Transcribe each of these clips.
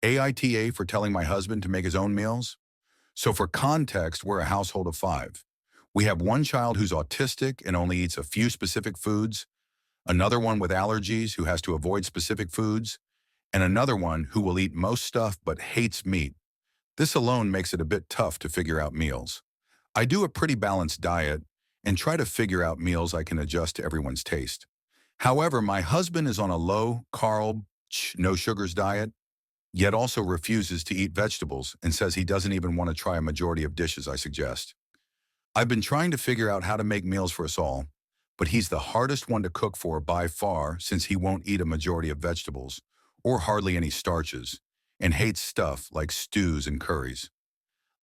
AITA for telling my husband to make his own meals. So for context, we're a household of five. We have one child who's autistic and only eats a few specific foods, another one with allergies who has to avoid specific foods, and another one who will eat most stuff but hates meat. This alone makes it a bit tough to figure out meals. I do a pretty balanced diet and try to figure out meals I can adjust to everyone's taste. However, my husband is on a low-carb, no sugars diet, yet also refuses to eat vegetables and says he doesn't even want to try a majority of dishes I suggest. I've been trying to figure out how to make meals for us all, but he's the hardest one to cook for by far since he won't eat a majority of vegetables or hardly any starches and hates stuff like stews and curries.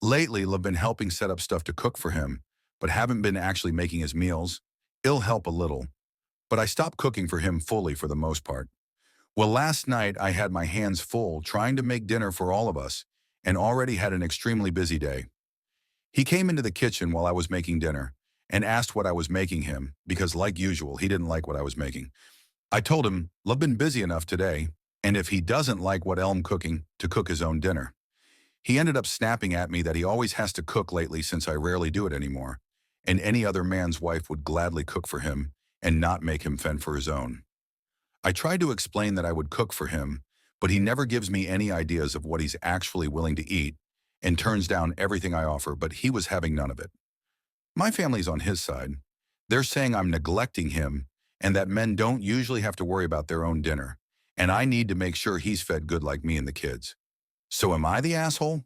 Lately, I've been helping set up stuff to cook for him, but haven't been actually making his meals. It'll help a little, but I stopped cooking for him fully for the most part. Well, last night I had my hands full trying to make dinner for all of us and already had an extremely busy day. He came into the kitchen while I was making dinner and asked what I was making him because, like usual, he didn't like what I was making. I told him, I've been busy enough today, and if he doesn't like what I'm cooking, to cook his own dinner. He ended up snapping at me that he always has to cook lately since I rarely do it anymore, and any other man's wife would gladly cook for him and not make him fend for his own. I tried to explain that I would cook for him, but he never gives me any ideas of what he's actually willing to eat and turns down everything I offer, but he was having none of it. My family's on his side. They're saying I'm neglecting him and that men don't usually have to worry about their own dinner, and I need to make sure he's fed good like me and the kids. So am I the asshole?